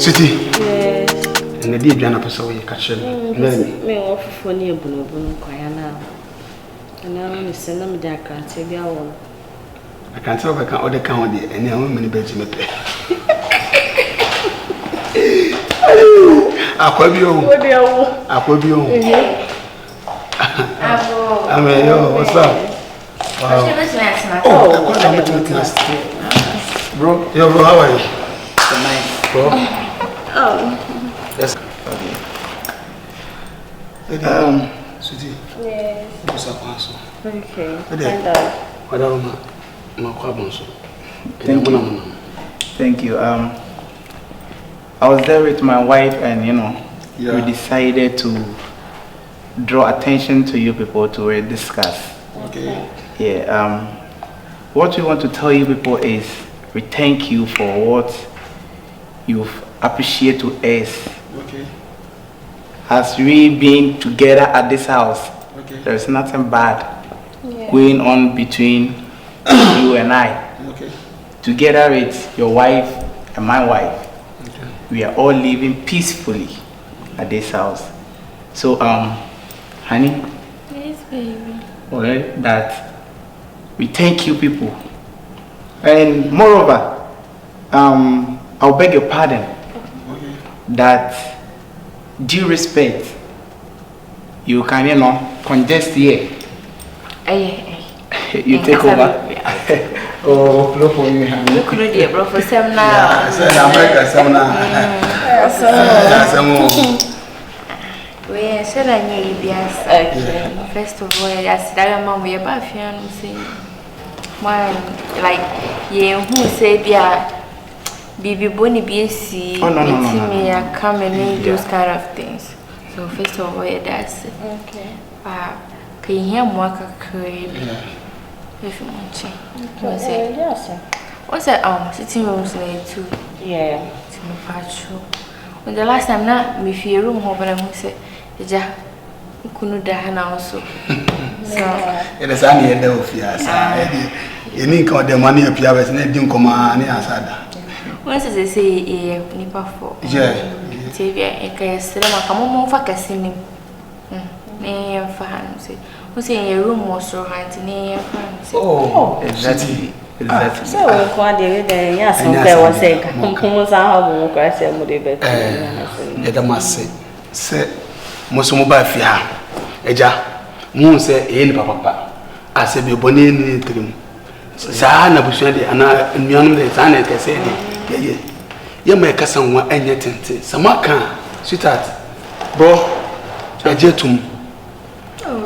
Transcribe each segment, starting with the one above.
Sweetie. Yes. And the deep Jana Paso, you catch him. Me off for near Bunu Quayana. And now we send them their cards. I can't tell if I can order count it, and how many beds you may pay. I could be on. I could be on. I mean, yo, what's up? Oh, bro, yo, bro, how are you? Bro. Oh. Yes. Sweetie. Yes. What's up, Maso? Okay. What are my problems? Thank you. I was there with my wife, and we decided to draw attention to you people to discuss. Okay. Yeah. What we want to tell you people is we thank you for what you've appreciated to us. Okay. As we being together at this house, there is nothing bad going on between you and I. Okay. Together with your wife and my wife, we are all living peacefully at this house. So, honey. Yes, baby. Alright, that we thank you people, and moreover, I'll beg your pardon that due respect you can contest here. You take over. Oh, look for you, honey. Look at the bro for some now. I said America, some now. We said I knew you be okay. First of all, I said I am we about fiancé. My like who said Bibi Bonnie BC me I come and those kind of things. So first of all, that's it. Okay. Can you hear more crave? If you want to. What's that sitting rooms there too? Yeah. It's no patrol. When the last time not me fear room home but I say ja kunu da na also. So it is any end of years. You need to the money appear as an ending command answer. once they say nipa for TV e ka sere ma kamo mo fa kasini ne fa han say we say a room was so hant ne fa say oh exactly so we ko dey dey ya so pe wo say ka mo sa ha mo ko say mo dey be e da masse se mo so mo ba fi ha eja mu se e ni papa ase be boni ni trim sa na busu de ana nuanum de sa na te say de ye ma ka san wa anya tente samaka sweetheart bro ejetum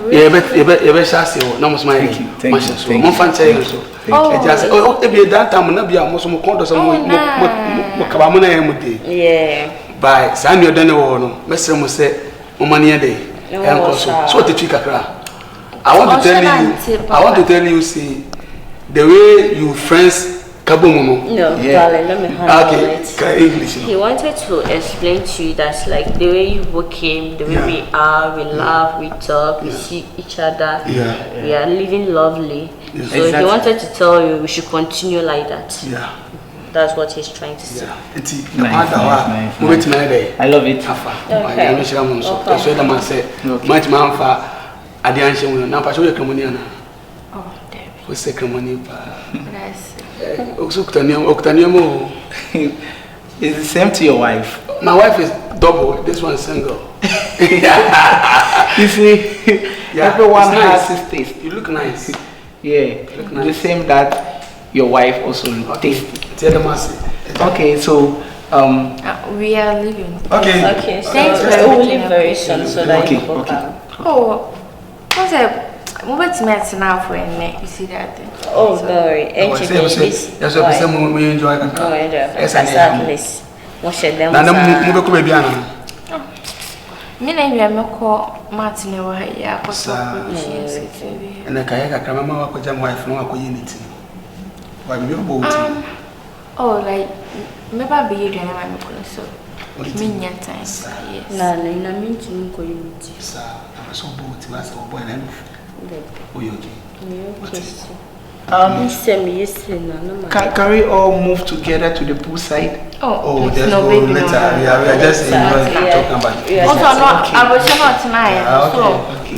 ye be shase wo na mo so ma ye ma so mo fan che so eja se o e be that time na bia mo so mo kondo so mo kaba mo na ye mo de yeah bye sa mi odane wo no mesre mo se mo mane de enko so te twika kra I want to tell you see the way you friends Kabomo. No, darling, let me handle it. English. He wanted to explain to you that like the way you book him, the way we are, we laugh, we talk, we see each other, we are living lovely. So exactly. He wanted to tell you we should continue like that. Yeah. That's what he's trying to say. Nice. I love it. Okay. That's what the man said. Much man for Adianshi. Now, Pastor, you come on here. oh damn We say come on here. that's It's the same to your wife. My wife is double, this one single. You see, everyone has his taste. You look nice. Yeah, look nice. The same that your wife also tasty. Okay, so we are leaving. Okay. So Thanks for we'll everything. leave very soon so that you can come. Oh, what's that? What's met now for a neck? You see that thing? Oh, sorry. Yes, we enjoy it. Yes, at least. What should them? Me na you am call Martin over here. And the kayak mama ko jam wife no ko unity. Why me go boat? Oh, like maybe be you and I'm so. Me time. Yes. Na me to ko unity. Sir, I so boat was boy and oh, you okay? Can we all move together to the poolside? Oh, just go later. We are just enjoying talking about it. Also, I was not tonight. So,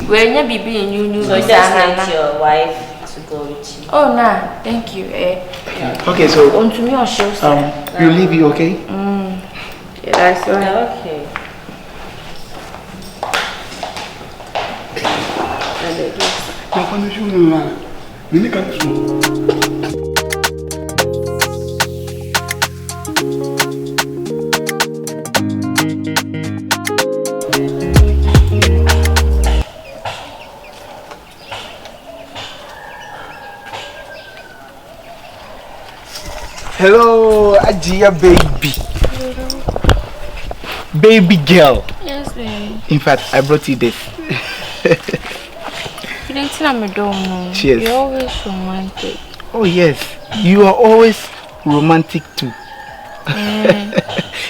when you be in you, so just let your wife to go with you. Oh, no, thank you. Okay, so on to me or show you leave you, okay? Yeah, that's right. Okay. Hello, Hajia baby. Baby girl. Yes, baby. In fact, I brought you this. Cheers. You're always romantic. Oh yes, you are always romantic too.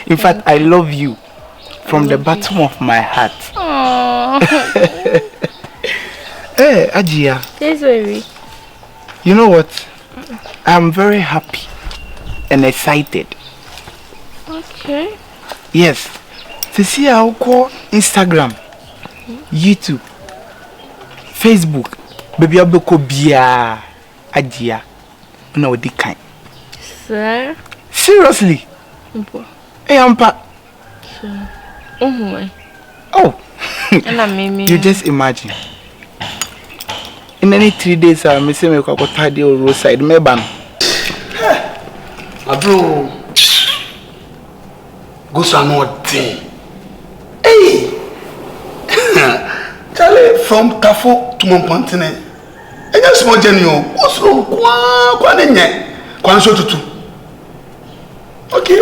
In fact, I love you from the bottom of my heart. Hey, Hajia. Yes, baby. You know what? I'm very happy and excited. Okay. Yes. To see how call Instagram, YouTube, Facebook, baby abeko bia Hajia. No the kind. Sir? Seriously? Hey, Ampa. Sir. Oh. And you just imagine. In any 3 days, I may say me kwa the roadside me ban. Bro, go some thing. Hey, Charlie from Tafo to Montpantine. And just small journey. Also, Kwan show to two. Okay,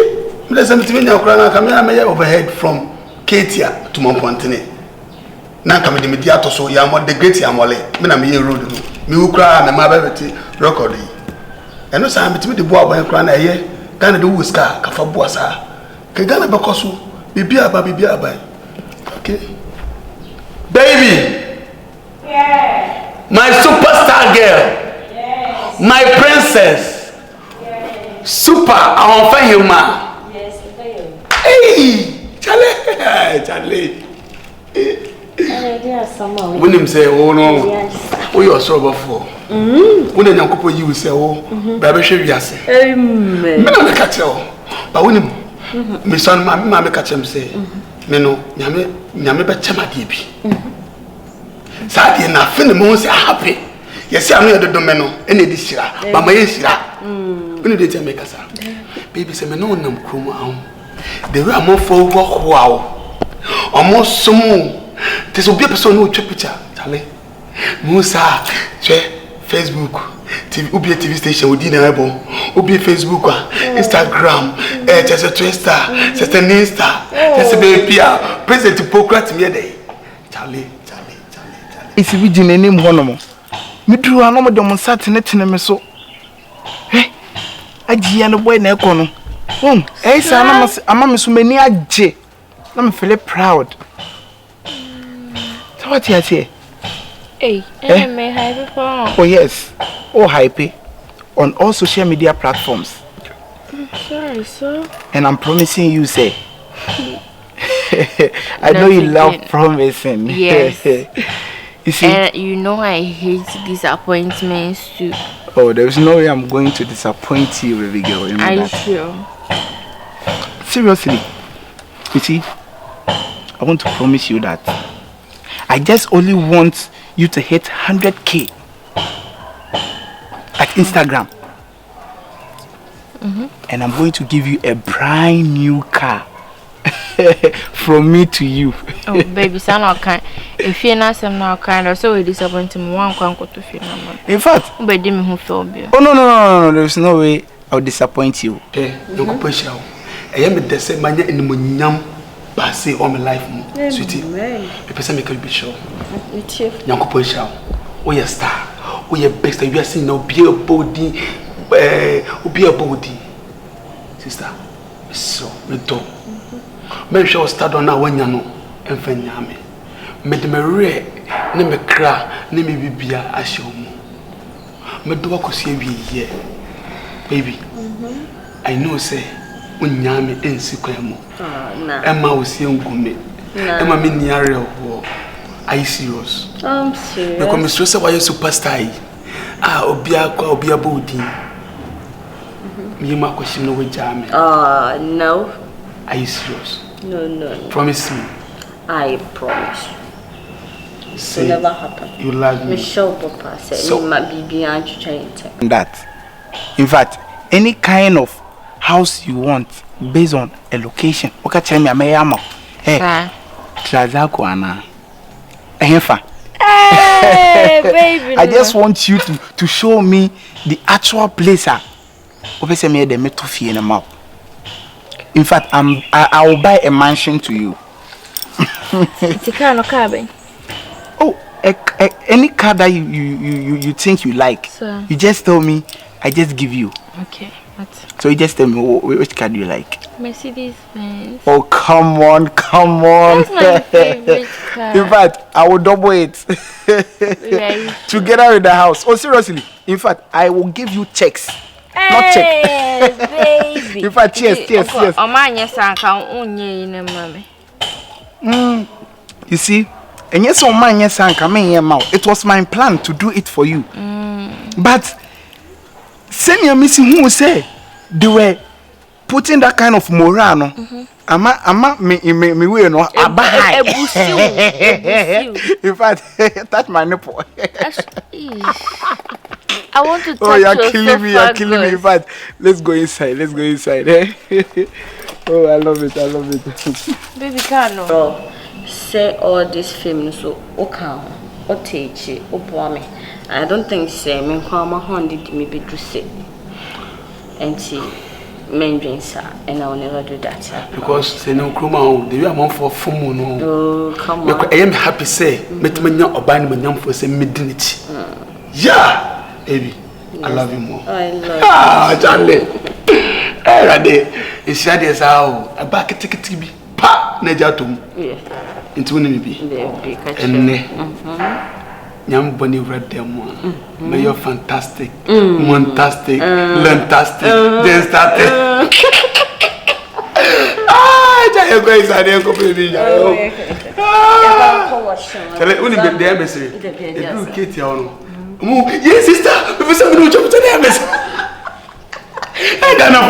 let's say me now. Come overhead from Katia to Montpantine. Now come the media to so yamo the great yamole. Me na me road no. Me ukra me mabeti record. And no say betimi the boy boy kra na ye. Gana the wuska kafa boasa. Ke Gana bekoso bibia ba. Okay. Baby. Yeah. My superstar girl. Yes. My princess. Yes. Super Ohemaa. Yes, hey, Charlie. When him say, oh no, oh you're sorry for. When the young couple you say, oh, baby, show you say. Me no make catch you, but when him, me son, me catch him say, me no, nyame be chama dibi. Sadi na fini mo say happy. Yes, I know the domino. Any this shira, but my shira. When they tell me kasa, baby say me no nam kroma. The way I'm for work wow, almost some. There's a person who took picture, Charlie. Musa, Facebook, TV station, we didn't have Facebook, Instagram, just a Twitter, just an Insta, just a baby, President Hippocrates me day. Charlie. It's a vision name one more. Me drew a number of them Saturday in so. Eh, Hajia no boy nekono. I'm so many Hajia. I'm feeling proud. So what you say? Hey, may hype for. Oh yes, oh hype on all social media platforms. I'm sorry, sir. And I'm promising you, say. I know you love promising. Yes. You see? And you know I hate disappointments too. Oh, there's no way I'm going to disappoint you, baby girl. You know are you that? sure? Seriously. You see, I want to promise you that I just only want you to hit 100K at Instagram. And I'm going to give you a brand new car. From me to you. Oh, baby, son, I can't. If you're not some now kind of so disappointed, one can't go to feel. In fact, but them who feel you. Oh no, there's no way I'll disappoint you. Hey, no push out. I am the same man in the munyam passe all my life, sweetie. People say make you be sure. Young push out. Oh your star. Oh your best. You are seeing now be a body, be a body. Sister, so we do. Me sure start on now when you know and fenyame. Me de me re, ne me kra, ne me bibia ashomu. me do akosi awie baby. I know say unyame ensi kwemo. Nah. Emma will see ngume. Emma me niare ho. Are you serious? I'm serious. Because Mr. Say why you superstar? Obia bodi. Me ma question no we jam. No. Are you serious? No. Promise me. I promise. Say, it will never happen. You love me. Michelle Papa said, "Me ma bibi anju chayinte." That, in fact, any kind of house you want based on a location. Okay, tell me, I'm hey, Trazako ana. Hey, baby. I just want you to show me the actual place. Obviously, me the metal fee in the mouth. In fact, I will buy a mansion to you. It's a car, no car, baby. Oh, any car that you think you like, so, you just tell me. I just give you. Okay. What? So you just tell me which car do you like? Mercedes Benz. Oh, come on. That's my favorite car. In fact, I will double it. Right. Together with the house. Oh, seriously. In fact, I will give you checks. Not check. Baby. In fact, cheers. You see, and yes, on mine, yes, it was my plan to do it for you. But send me missing who say they were putting that kind of morale. Ama me we no abahai. In fact, touch my nipple. I want to touch you're killing me. In fact, let's go inside. Oh, I love it. Baby, can't no. Bro, say all these films so okay, or teach it, or me. I don't think say me come on did me be to say. And see, men drinks and I will never do that. Because say no kruma the way I'm for fumu no. Oh, come on. I am happy say met me nyam oban me nyam for say midnight. Yeah, baby. I love you more. I love you. Charlie. Rade, it's shady as how a back ticket be pa nejatum. Yeah. Into me be. And Nyam Bonnie read them one. May you're fantastic, fantastic, fantastic. Then started. You're going inside there, go baby. Tell it only the embassy. You Katie, yes, sister. We said we don't jump to the embassy. I don't know.